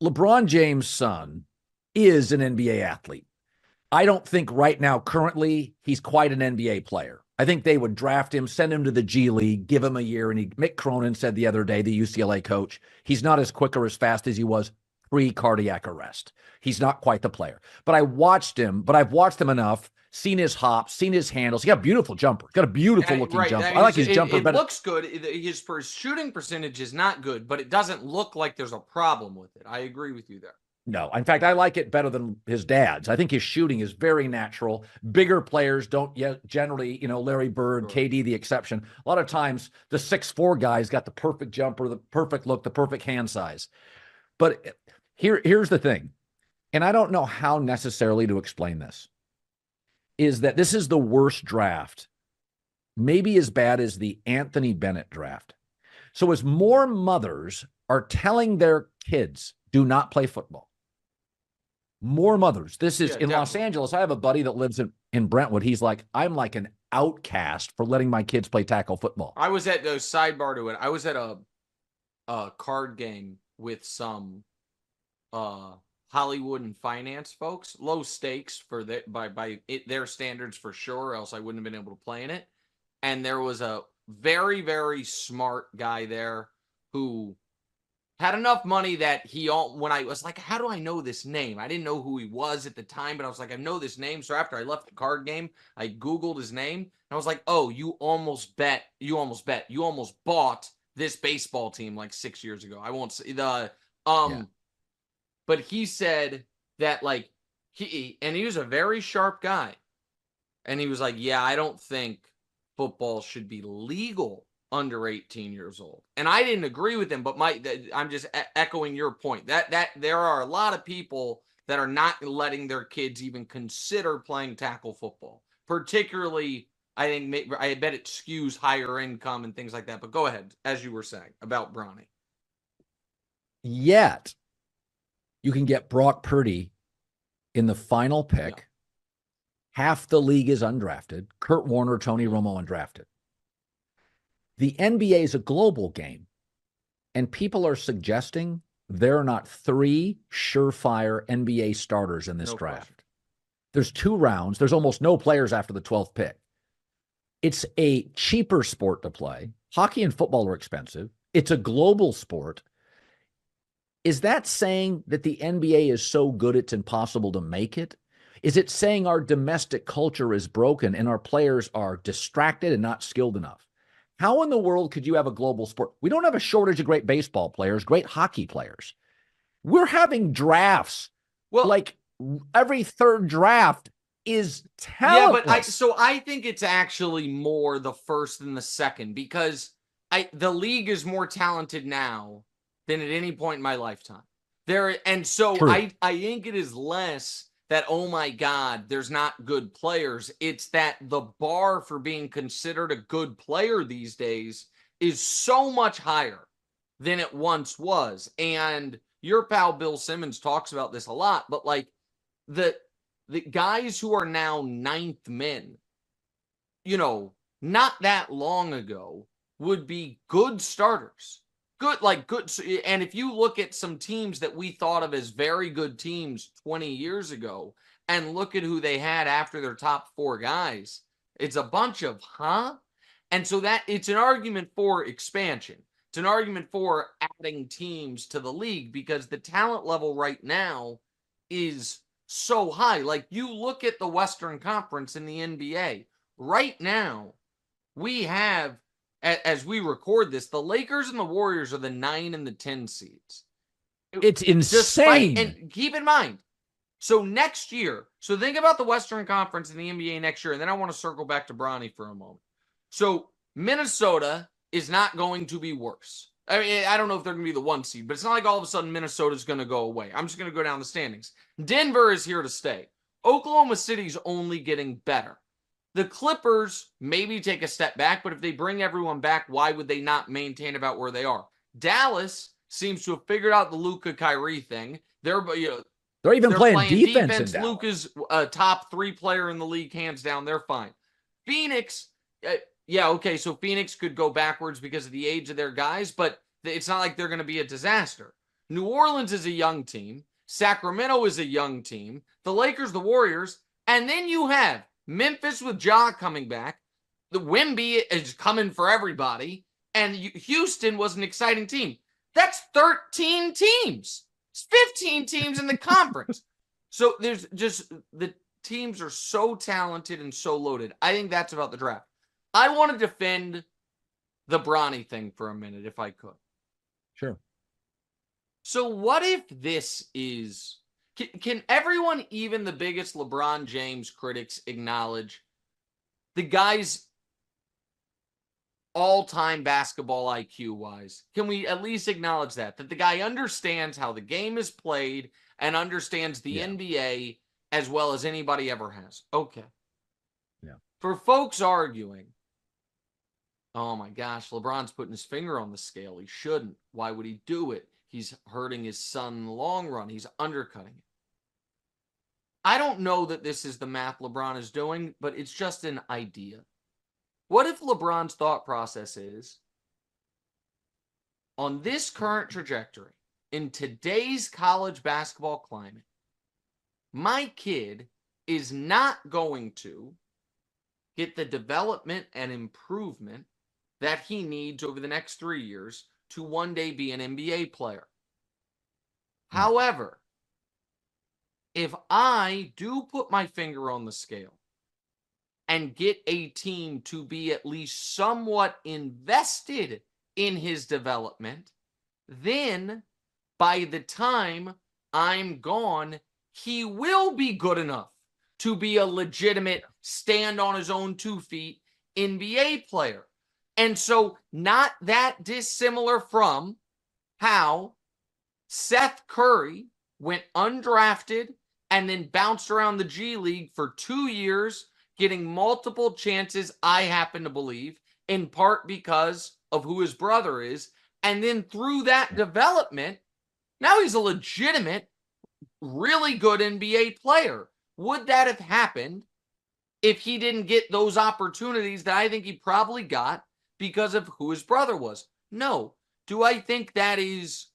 LeBron James' son is an NBA athlete. I don't think right now, currently, he's quite an NBA player. I think they would draft him, send him to the G League, give him a year. And Mick Cronin said the other day, the UCLA coach, he's not as quick or as fast as he was pre-cardiac arrest. He's not quite the player. But I've watched him enough, seen his hops, seen his handles. He got a beautiful jumper. Got a beautiful looking Right. jumper. I like his jumper It better. looks good. His shooting percentage is not good, but it doesn't look like there's a problem with it. I agree with you there. No, in fact, I like it better than his dad's. I think his shooting is very natural. Bigger players don't yet generally, Larry Bird, Sure. KD, the exception. A lot of times the 6'4" guys got the perfect jumper, the perfect look, the perfect hand size. But here's the thing, and I don't know how necessarily to explain this, is that this is the worst draft, maybe as bad as the Anthony Bennett draft. So as more mothers are telling their kids, do not play football, more mothers. This is in Los Angeles. I have a buddy that lives in Brentwood. He's like, I'm like an outcast for letting my kids play tackle football. I was at sidebar to it. I was at a card game with some Hollywood and finance folks. Low stakes for their standards for sure, else I wouldn't have been able to play in it. And there was a very, very smart guy there who had enough money that when I was like, how do I know this name? I didn't know who he was at the time, but I was like, I know this name. So after I left the card game, I Googled his name and I was like, oh, you almost bought this baseball team like 6 years ago. I won't say but he said that like he was a very sharp guy. And he was like, yeah, I don't think football should be legal under 18 years old. And I didn't agree with him, but I'm just echoing your point that there are a lot of people that are not letting their kids even consider playing tackle football. Particularly, I bet it skews higher income and things like that. But go ahead, as you were saying about Bronny. Yet, you can get Brock Purdy in the final pick. Yeah. Half the league is undrafted. Kurt Warner, Tony Romo undrafted. The NBA is a global game, and people are suggesting there are not 3 surefire NBA starters in this draft. Question. There's 2 rounds. There's almost no players after the 12th pick. It's a cheaper sport to play. Hockey and football are expensive. It's a global sport. Is that saying that the NBA is so good it's impossible to make it? Is it saying our domestic culture is broken and our players are distracted and not skilled enough? How in the world could you have a global sport? We don't have a shortage of great baseball players, great hockey players. We're having drafts. Well, like every third draft is talentless. Yeah, but I think it's actually more the first than the second because the league is more talented now than at any point in my lifetime. I think it is less that, oh my God, there's not good players. It's that the bar for being considered a good player these days is so much higher than it once was. And your pal Bill Simmons talks about this a lot, but like the guys who are now 9th men, not that long ago would be good starters. Good. And if you look at some teams that we thought of as very good teams 20 years ago and look at who they had after their top 4 guys, it's a bunch of, And so that it's an argument for expansion. It's an argument for adding teams to the league because the talent level right now is so high. Like you look at the Western Conference in the NBA right now, we have, as we record this, the Lakers and the Warriors are the 9 and the 10 seeds. It's insane. And keep in mind, so next year, so think about the Western Conference and the NBA next year, and then I want to circle back to Bronny for a moment. So Minnesota is not going to be worse. I mean, I don't know if they're going to be the 1 seed, but it's not like all of a sudden Minnesota is going to go away. I'm just going to go down the standings. Denver is here to stay. Oklahoma City's only getting better. The Clippers maybe take a step back, but if they bring everyone back, why would they not maintain about where they are? Dallas seems to have figured out the Luka Kyrie thing. They're even playing defense. Luka's a top 3 player in the league, hands down. They're fine. Phoenix, okay, so Phoenix could go backwards because of the age of their guys, but it's not like they're going to be a disaster. New Orleans is a young team. Sacramento is a young team. The Lakers, the Warriors. And then you have Memphis with Ja coming back. The Wemby is coming for everybody. And Houston was an exciting team. That's 13 teams. It's 15 teams in the conference. So there's just the teams are so talented and so loaded. I think that's about the draft. I want to defend the Bronny thing for a minute, if I could. Sure. So what if this is... Can everyone, even the biggest LeBron James critics, acknowledge the guy's all-time basketball IQ-wise? Can we at least acknowledge that the guy understands how the game is played and understands the NBA as well as anybody ever has? Okay. Yeah. For folks arguing, oh my gosh, LeBron's putting his finger on the scale. He shouldn't. Why would he do it? He's hurting his son in the long run. He's undercutting it. I don't know that this is the math LeBron is doing, but it's just an idea. What if LeBron's thought process is, on this current trajectory, in today's college basketball climate, my kid is not going to get the development and improvement that he needs over the next 3 years to one day be an NBA player. However, if I do put my finger on the scale and get a team to be at least somewhat invested in his development, then by the time I'm gone, he will be good enough to be a legitimate stand on his own 2 feet NBA player. And so not that dissimilar from how Seth Curry went undrafted and then bounced around the G League for 2 years, getting multiple chances, I happen to believe, in part because of who his brother is. And then through that development, now he's a legitimate, really good NBA player. Would that have happened if he didn't get those opportunities that I think he probably got because of who his brother was? No. Do I think that is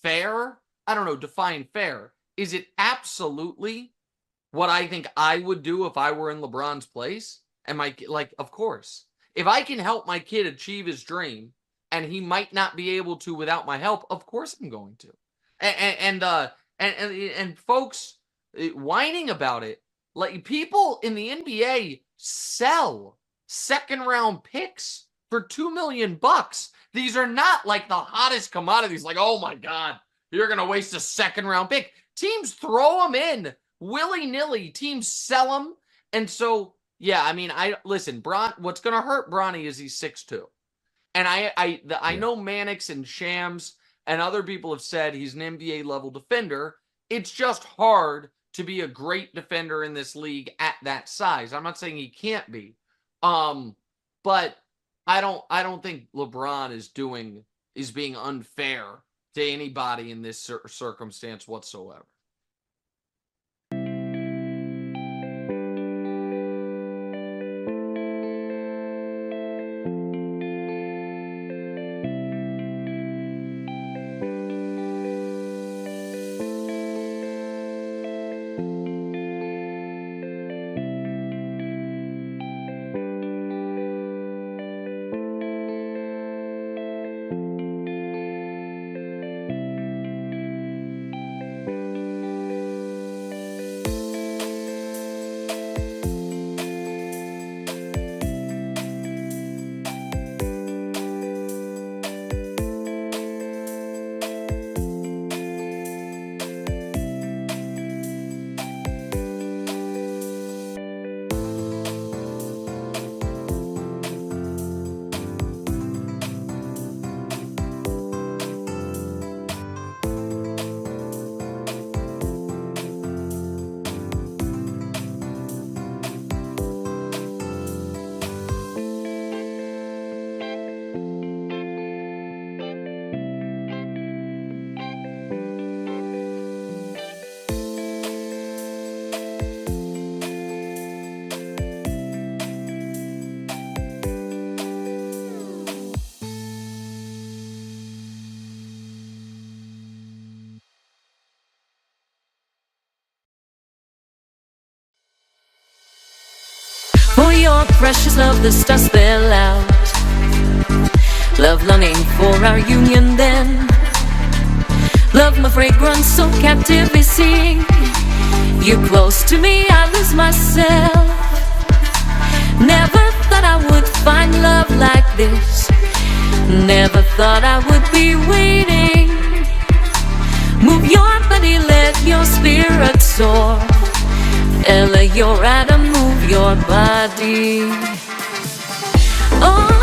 fair? I don't know. Define fair. Is it absolutely what I think I would do if I were in LeBron's place? Am I like, of course. If I can help my kid achieve his dream and he might not be able to without my help, of course I'm going to. And folks whining about it, like people in the NBA sell second round picks for $2 million. These are not like the hottest commodities. Like, oh my God, you're going to waste a second round pick. Teams throw them in willy-nilly. Teams sell them. And so, yeah, I mean, listen, what's going to hurt Bronny is he's 6'2". And I know Mannix and Shams and other people have said he's an NBA level defender. It's just hard to be a great defender in this league at that size. I'm not saying he can't be. But I don't think LeBron is being unfair to anybody in this circumstance whatsoever. your precious love, the stars spell out. Love longing for our union then. Love my fragrance so captivating. You close to me, I lose myself. Never thought I would find love like this. Never thought I would be waiting. Move your body, let your spirit soar. Ella, you're at a move your body. Oh,